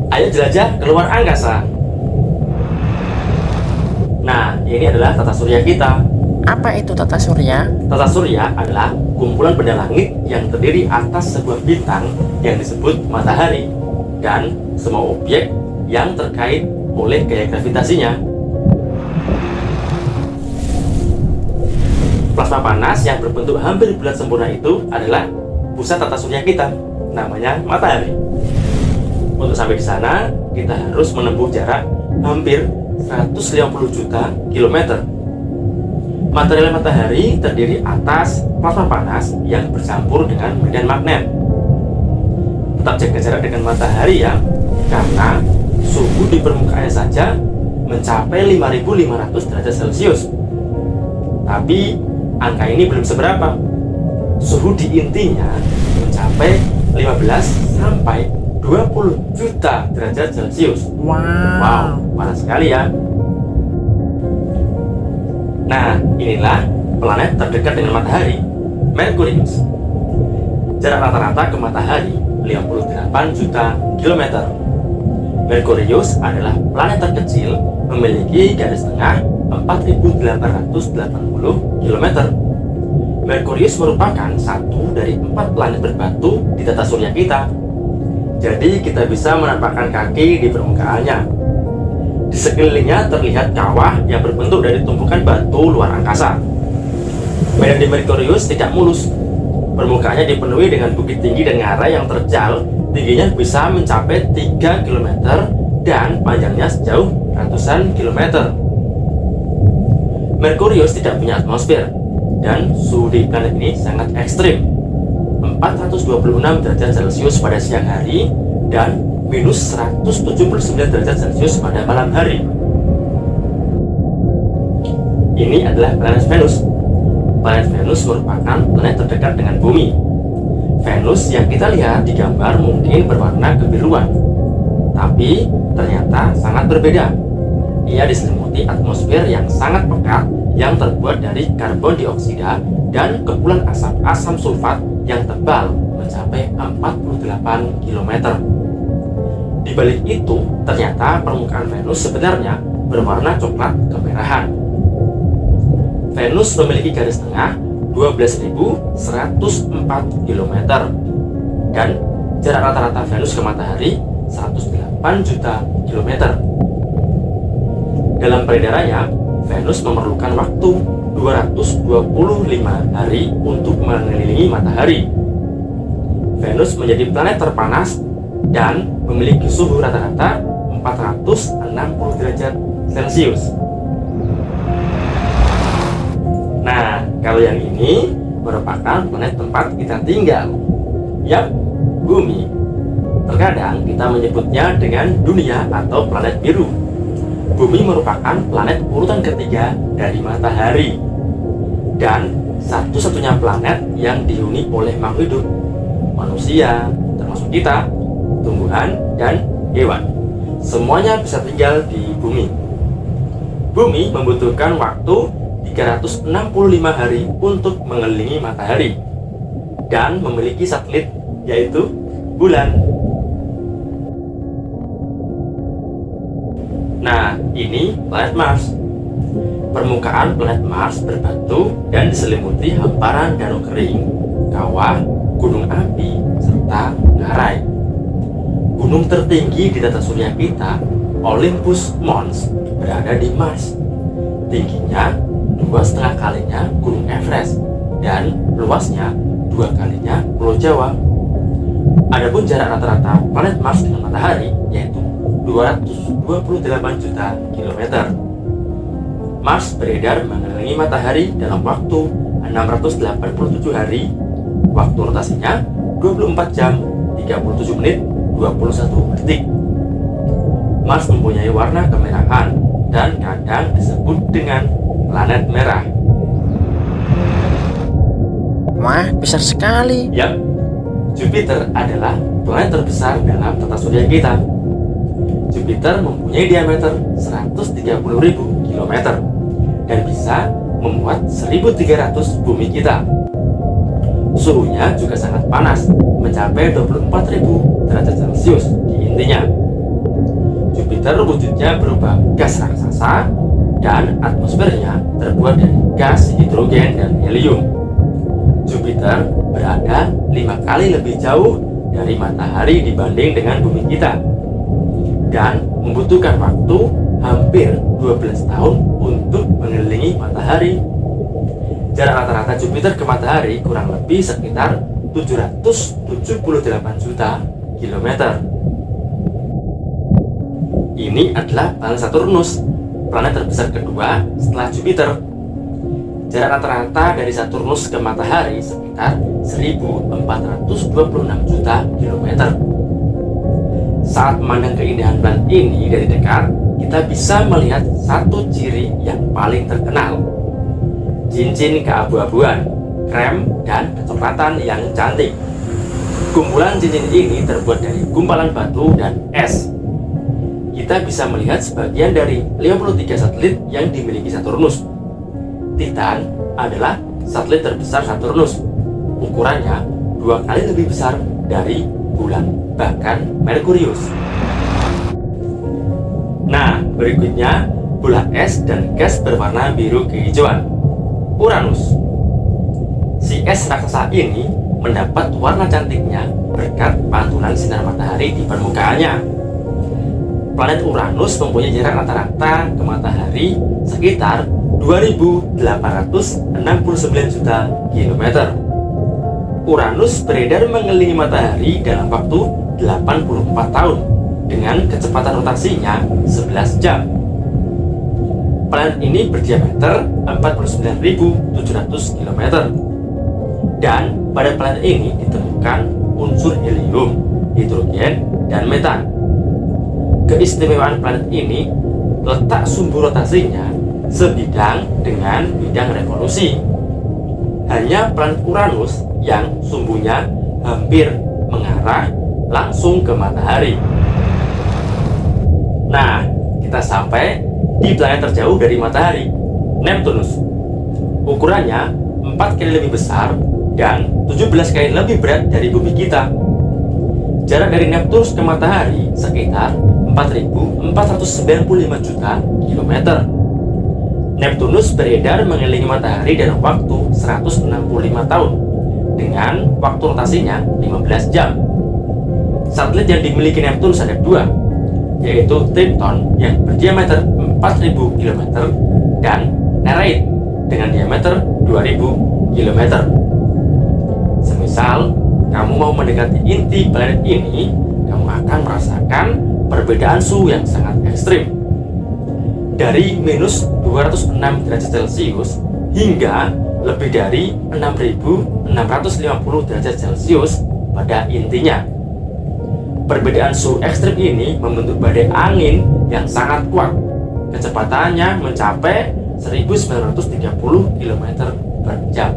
Ayo jelajah keluar angkasa. Nah, ini adalah tata surya kita. Apa itu tata surya? Tata surya adalah kumpulan benda langit yang terdiri atas sebuah bintang yang disebut matahari dan semua objek yang terkait oleh gaya gravitasinya. Plasma panas yang berbentuk hampir bulat sempurna itu adalah pusat tata surya kita, namanya matahari. Untuk sampai di sana, kita harus menempuh jarak hampir 150 juta kilometer. Material matahari terdiri atas plasma panas yang bercampur dengan medan magnet. Tetap jaga jarak dengan matahari ya, karena suhu di permukaannya saja mencapai 5.500 derajat Celcius. Tapi angka ini belum seberapa. Suhu di intinya mencapai 15 sampai 20 juta derajat Celcius. Wow, panas sekali ya. Nah, inilah planet terdekat dengan matahari, Merkurius. Jarak rata-rata ke matahari 58 juta kilometer. Merkurius adalah planet terkecil, memiliki garis tengah 4.880 kilometer. Merkurius merupakan satu dari 4 planet berbatu di tata surya kita. Jadi kita bisa menampakkan kaki di permukaannya. Di sekelilingnya terlihat kawah yang berbentuk dari tumpukan batu luar angkasa. Medan di Merkurius tidak mulus. Permukaannya dipenuhi dengan bukit tinggi dan ngarai yang terjal. Tingginya bisa mencapai 3 km dan panjangnya sejauh ratusan kilometer. Merkurius tidak punya atmosfer dan suhu di planet ini sangat ekstrim. 426 derajat Celcius pada siang hari dan minus 179 derajat Celcius pada malam hari. Ini adalah planet Venus. Planet Venus merupakan planet terdekat dengan bumi. Venus yang kita lihat di gambar mungkin berwarna kebiruan, tapi ternyata sangat berbeda. Ia diselimuti atmosfer yang sangat pekat yang terbuat dari karbon dioksida dan kepulan asap asam sulfat yang tebal mencapai 48 km. Di balik itu, ternyata permukaan Venus sebenarnya berwarna coklat kemerahan. Venus memiliki garis tengah 12.104 km dan jarak rata-rata Venus ke matahari 108 juta kilometer. Dalam peredarannya, Venus memerlukan waktu 225 hari untuk mengelilingi matahari. Venus menjadi planet terpanas dan memiliki suhu rata-rata 460 derajat Celcius. Nah, kalau yang ini merupakan planet tempat kita tinggal. Yap, Bumi. Terkadang kita menyebutnya dengan dunia atau planet biru. Bumi merupakan planet urutan ketiga dari matahari dan satu-satunya planet yang dihuni oleh makhluk hidup, manusia, termasuk kita, tumbuhan, dan hewan. Semuanya bisa tinggal di bumi. Bumi membutuhkan waktu 365 hari untuk mengelilingi matahari dan memiliki satelit, yaitu bulan. Nah, ini planet Mars. Permukaan planet Mars berbatu dan diselimuti hamparan danau kering, kawah, gunung api, serta ngarai. Gunung tertinggi di tata surya kita, Olympus Mons, berada di Mars. Tingginya 2,5 kalinya Gunung Everest dan luasnya 2 kalinya Pulau Jawa. Adapun jarak rata-rata planet Mars dengan matahari yaitu 228 juta kilometer. Mars beredar mengelilingi matahari dalam waktu 687 hari. Waktu rotasinya 24 jam, 37 menit, 21 detik. Mars mempunyai warna kemerahan dan kadang disebut dengan planet merah. Wah, besar sekali. Yap, Jupiter adalah planet terbesar dalam tata surya kita. Jupiter mempunyai diameter 130.000 km dan bisa memuat 1.300 bumi kita. Suhunya juga sangat panas, mencapai 24.000 derajat Celcius di intinya. Jupiter wujudnya berupa gas raksasa dan atmosfernya terbuat dari gas hidrogen dan helium. Jupiter berada 5 kali lebih jauh dari matahari dibanding dengan bumi kita dan membutuhkan waktu hampir 12 tahun untuk mengelilingi matahari. Jarak rata-rata Jupiter ke matahari kurang lebih sekitar 778 juta kilometer. Ini adalah planet Saturnus, planet terbesar kedua setelah Jupiter. Jarak rata-rata dari Saturnus ke matahari sekitar 1426 juta kilometer. Saat memandang keindahan planet ini dari dekat, kita bisa melihat satu ciri yang paling terkenal: cincin keabu-abuan, krem, dan kecoklatan yang cantik. Kumpulan cincin ini terbuat dari gumpalan batu dan es. Kita bisa melihat sebagian dari 53 satelit yang dimiliki Saturnus. Titan adalah satelit terbesar Saturnus. Ukurannya 2 kali lebih besar dari bulan, bahkan Merkurius. Nah, berikutnya bola es dan gas berwarna biru kehijauan, Uranus. Si es raksasa ini mendapat warna cantiknya berkat pantulan sinar matahari di permukaannya. Planet Uranus mempunyai jarak rata-rata ke matahari sekitar 2.869 juta kilometer. Uranus beredar mengelilingi matahari dalam waktu 84 tahun dengan kecepatan rotasinya 11 jam. Planet ini berdiameter 49.700 km. Dan pada planet ini ditemukan unsur helium, hidrogen, dan metan. Keistimewaan planet ini, letak sumbu rotasinya sebidang dengan bidang revolusi. Hanya planet Uranus yang sumbunya hampir mengarah langsung ke matahari. Nah, kita sampai di planet terjauh dari matahari, Neptunus. Ukurannya 4 kali lebih besar dan 17 kali lebih berat dari bumi kita. Jarak dari Neptunus ke matahari sekitar 4.495 juta kilometer. Neptunus beredar mengelilingi matahari dalam waktu 165 tahun dengan waktu rotasinya 15 jam. Satelit yang dimiliki Neptunus ada 2, yaitu Triton yang berdiameter 4.000 km dan Nereid dengan diameter 2.000 km. Semisal kamu mau mendekati inti planet ini, kamu akan merasakan perbedaan suhu yang sangat ekstrim, dari minus 206 derajat Celcius hingga lebih dari 6.650 derajat Celcius pada intinya. Perbedaan suhu ekstrim ini membentuk badai angin yang sangat kuat. Kecepatannya mencapai 1930 km per jam.